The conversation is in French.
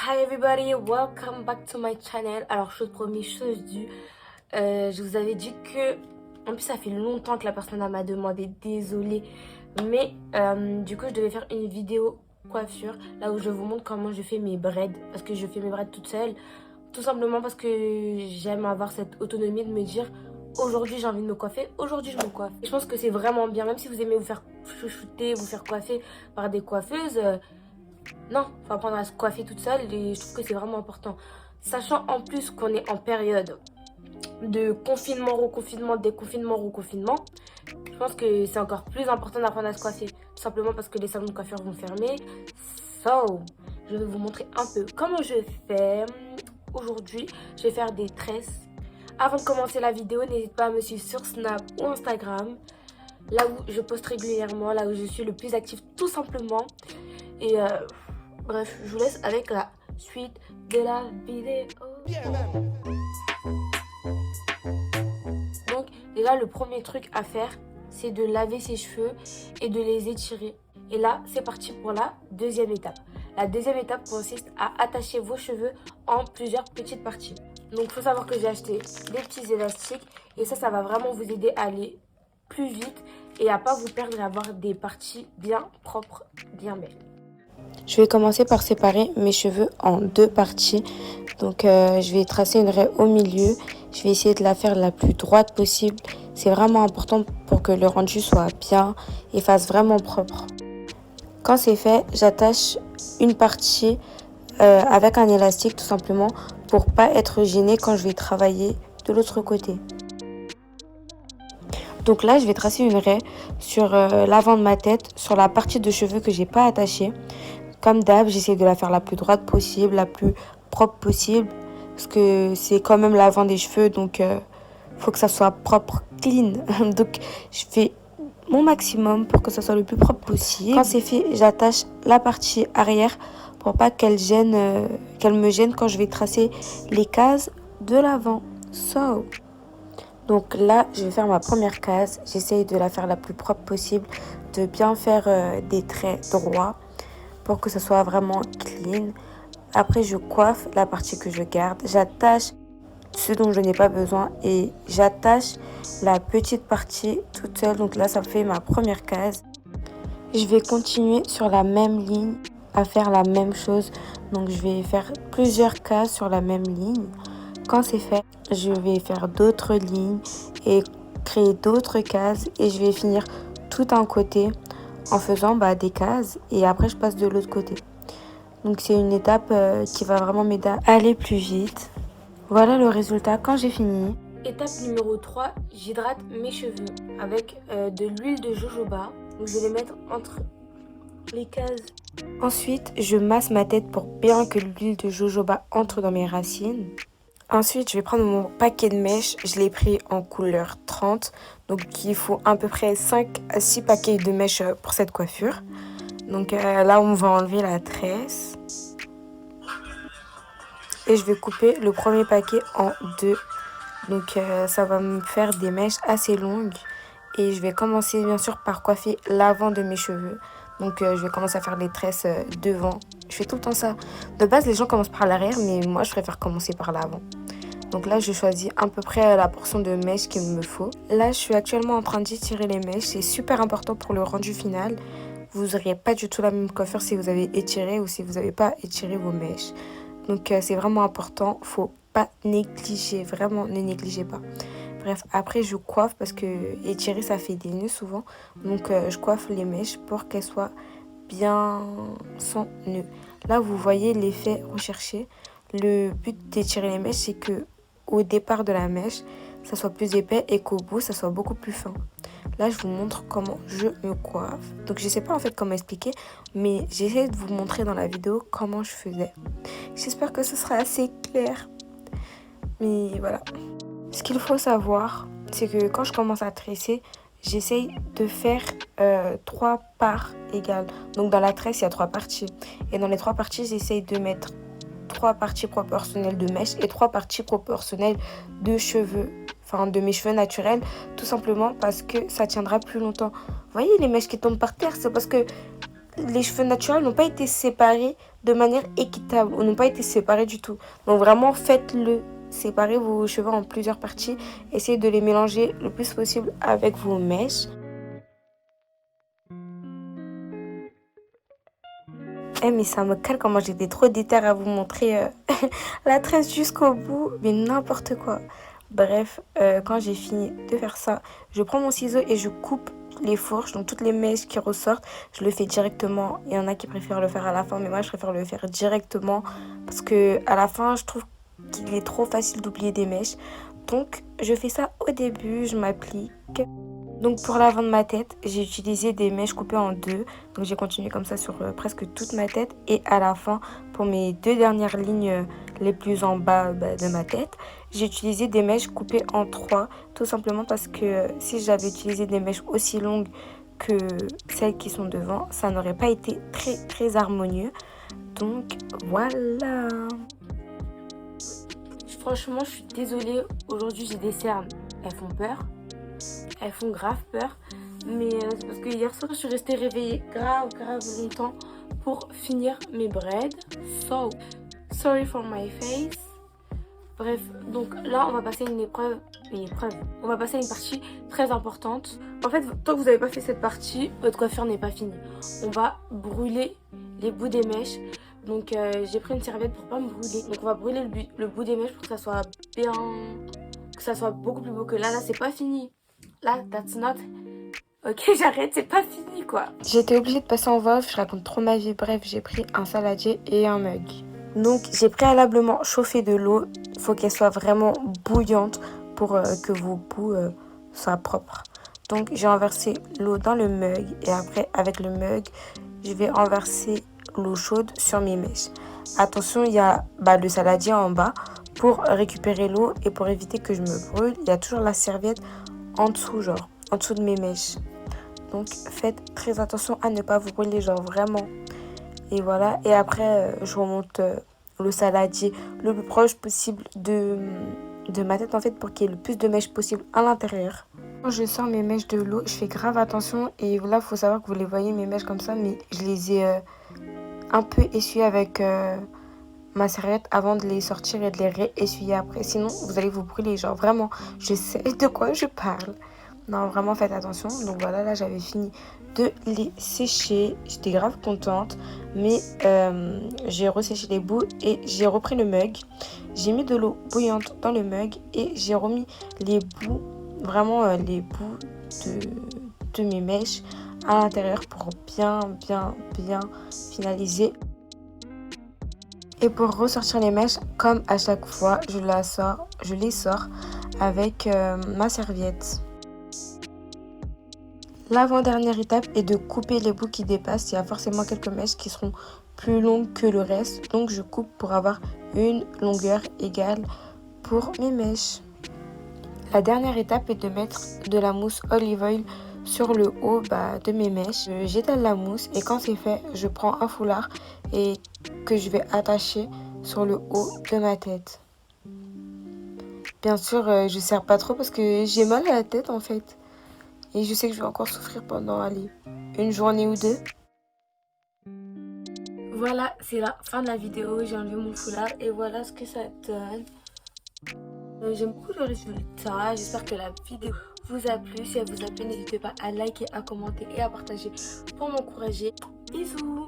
Hi everybody, welcome back to my channel. Alors chose promis, chose due, je vous avais dit que, en plus ça fait longtemps que la personne m'a demandé, désolée, mais du coup je devais faire une vidéo coiffure, là où je vous montre comment je fais mes braids, parce que je fais mes braids toute seule, tout simplement parce que j'aime avoir cette autonomie de me dire, aujourd'hui j'ai envie de me coiffer, aujourd'hui je me coiffe. Et je pense que c'est vraiment bien, même si vous aimez vous faire chouchouter, vous faire coiffer par des coiffeuses, non, faut apprendre à se coiffer toute seule et je trouve que c'est vraiment important. Sachant en plus qu'on est en période de confinement, reconfinement, déconfinement, reconfinement, je pense que c'est encore plus important d'apprendre à se coiffer. Tout simplement parce que les salons de coiffure vont fermer. So, je vais vous montrer un peu comment je fais. Aujourd'hui, je vais faire des tresses. Avant de commencer la vidéo, n'hésite pas à me suivre sur Snap ou Instagram. Là où je poste régulièrement, là où je suis le plus active tout simplement. Et bref, je vous laisse avec la suite de la vidéo. Donc déjà le premier truc à faire, c'est de laver ses cheveux et de les étirer. Et là, c'est parti pour la deuxième étape. La deuxième étape consiste à attacher vos cheveux en plusieurs petites parties. Donc il faut savoir que j'ai acheté des petits élastiques et ça va vraiment vous aider à aller plus vite et à pas vous perdre et avoir des parties bien propres, bien belles. Je vais commencer par séparer mes cheveux en deux parties. Donc je vais tracer une raie au milieu. Je vais essayer de la faire la plus droite possible. C'est vraiment important pour que le rendu soit bien et fasse vraiment propre. Quand c'est fait, j'attache une partie avec un élastique tout simplement pour pas être gênée quand je vais travailler de l'autre côté. Donc là, je vais tracer une raie sur l'avant de ma tête, sur la partie de cheveux que j'ai pas attachée. Comme d'hab, j'essaie de la faire la plus droite possible, la plus propre possible. Parce que c'est quand même l'avant des cheveux, donc faut que ça soit propre, clean. Donc je fais mon maximum pour que ça soit le plus propre possible. Quand c'est fait, j'attache la partie arrière pour pas qu'elle me gêne quand je vais tracer les cases de l'avant. So. Donc là, je vais faire ma première case. J'essaye de la faire la plus propre possible, de bien faire des traits droits pour que ça soit vraiment clean. Après, je coiffe la partie que je garde. J'attache ce dont je n'ai pas besoin et j'attache la petite partie toute seule. Donc là, ça fait ma première case. Je vais continuer sur la même ligne à faire la même chose. Donc je vais faire plusieurs cases sur la même ligne. Quand c'est fait, je vais faire d'autres lignes et créer d'autres cases et je vais finir tout un côté en faisant des cases et après je passe de l'autre côté. Donc c'est une étape qui va vraiment m'aider à aller plus vite. Voilà le résultat quand j'ai fini. Étape numéro 3, j'hydrate mes cheveux avec de l'huile de jojoba. Donc je vais les mettre entre les cases. Ensuite, je masse ma tête pour bien que l'huile de jojoba entre dans mes racines. Ensuite, je vais prendre mon paquet de mèches. Je l'ai pris en couleur 30. Donc, il faut à peu près 5 à 6 paquets de mèches pour cette coiffure. Donc là, on va enlever la tresse. Et je vais couper le premier paquet en deux. Donc, ça va me faire des mèches assez longues. Et je vais commencer, bien sûr, par coiffer l'avant de mes cheveux. Donc, je vais commencer à faire les tresses devant. Je fais tout le temps ça. De base, les gens commencent par l'arrière, mais moi, je préfère commencer par l'avant. Donc là, je choisis à peu près la portion de mèche qu'il me faut. Là, je suis actuellement en train d'étirer les mèches. C'est super important pour le rendu final. Vous n'auriez pas du tout la même coiffure si vous avez étiré ou si vous n'avez pas étiré vos mèches. Donc, c'est vraiment important. Faut pas négliger. Vraiment, ne négligez pas. Bref, après, je coiffe parce que étirer, ça fait des nœuds souvent. Donc, je coiffe les mèches pour qu'elles soient bien sans nœuds. Là, vous voyez l'effet recherché. Le but d'étirer les mèches, c'est que au départ de la mèche, ça soit plus épais et qu'au bout, ça soit beaucoup plus fin. Là, je vous montre comment je me coiffe. Donc, je sais pas en fait comment expliquer, mais j'essaie de vous montrer dans la vidéo comment je faisais. J'espère que ce sera assez clair. Mais voilà. Ce qu'il faut savoir, c'est que quand je commence à tresser, j'essaye de faire 3 parts égales. Donc, dans la tresse, il y a 3 parties. Et dans les 3 parties, j'essaye de mettre 3 parties proportionnelles de mèches et 3 parties proportionnelles de cheveux, enfin de mes cheveux naturels, tout simplement parce que ça tiendra plus longtemps. Vous voyez les mèches qui tombent par terre, c'est parce que les cheveux naturels n'ont pas été séparés de manière équitable ou n'ont pas été séparés du tout. Donc vraiment, faites-le. Séparez vos cheveux en plusieurs parties. Essayez de les mélanger le plus possible avec vos mèches. Eh mais ça me cale comment j'étais trop déter à vous montrer la tresse jusqu'au bout. Mais n'importe quoi. Bref, quand j'ai fini de faire ça, je prends mon ciseau et je coupe les fourches, donc toutes les mèches qui ressortent, je le fais directement. Il y en a qui préfèrent le faire à la fin, mais moi je préfère le faire directement parce que à la fin, je trouve qu'il est trop facile d'oublier des mèches. Donc je fais ça au début, je m'applique. Donc pour l'avant de ma tête, j'ai utilisé des mèches coupées en deux. Donc j'ai continué comme ça sur presque toute ma tête. Et à la fin, pour mes deux dernières lignes les plus en bas de ma tête, j'ai utilisé des mèches coupées en trois. Tout simplement parce que si j'avais utilisé des mèches aussi longues que celles qui sont devant, ça n'aurait pas été très harmonieux. Donc voilà. Franchement, je suis désolée. Aujourd'hui, j'ai des cernes. Elles font peur. Elles font grave peur. Mais c'est parce que hier soir, je suis restée réveillée grave longtemps pour finir mes braids. So, sorry for my face. Bref, donc là, on va passer une épreuve. On va passer à une partie très importante. En fait, tant que vous n'avez pas fait cette partie, votre coiffure n'est pas finie. On va brûler les bouts des mèches. Donc j'ai pris une serviette pour pas me brûler. Donc on va brûler le bout des mèches pour que ça soit bien... Que ça soit beaucoup plus beau que là. Là, c'est pas fini. Là, that's not... Ok, j'arrête, c'est pas fini quoi. J'étais obligée de passer en voix off, je raconte trop ma vie. Bref, j'ai pris un saladier et un mug. Donc j'ai préalablement chauffé de l'eau. Il faut qu'elle soit vraiment bouillante pour que vos bouts soient propres. Donc j'ai renversé l'eau dans le mug et après avec le mug, je vais renverser l'eau chaude sur mes mèches. Attention, il y a le saladier en bas. Pour récupérer l'eau et pour éviter que je me brûle, il y a toujours la serviette en dessous, genre en dessous de mes mèches. Donc faites très attention à ne pas vous brûler, genre vraiment. Et voilà, et après je remonte le saladier le plus proche possible de ma tête en fait pour qu'il y ait le plus de mèches possible à l'intérieur. Quand je sors mes mèches de l'eau, je fais grave attention et là il faut savoir que vous les voyez mes mèches comme ça, mais je les ai un peu essuyées avec ma serviette avant de les sortir et de les réessuyer après. Sinon vous allez vous brûler, genre vraiment, je sais de quoi je parle. Non, vraiment faites attention. Donc voilà, là j'avais fini de les sécher. J'étais grave contente. Mais j'ai resséché les bouts et j'ai repris le mug. J'ai mis de l'eau bouillante dans le mug et j'ai remis les bouts, vraiment les bouts de mes mèches à l'intérieur pour bien finaliser. Et pour ressortir les mèches, comme à chaque fois, je les sors avec ma serviette. L'avant-dernière étape est de couper les bouts qui dépassent. Il y a forcément quelques mèches qui seront plus longues que le reste. Donc je coupe pour avoir une longueur égale pour mes mèches. La dernière étape est de mettre de la mousse olive oil sur le haut de mes mèches. J'étale la mousse et quand c'est fait, je prends un foulard et que je vais attacher sur le haut de ma tête. Bien sûr, je ne serre pas trop parce que j'ai mal à la tête en fait. Et je sais que je vais encore souffrir pendant, une journée ou deux. Voilà, c'est la fin de la vidéo. J'ai enlevé mon foulard et voilà ce que ça donne. J'aime beaucoup le résultat. J'espère que la vidéo vous a plu. Si elle vous a plu, n'hésitez pas à liker, à commenter et à partager pour m'encourager. Bisous!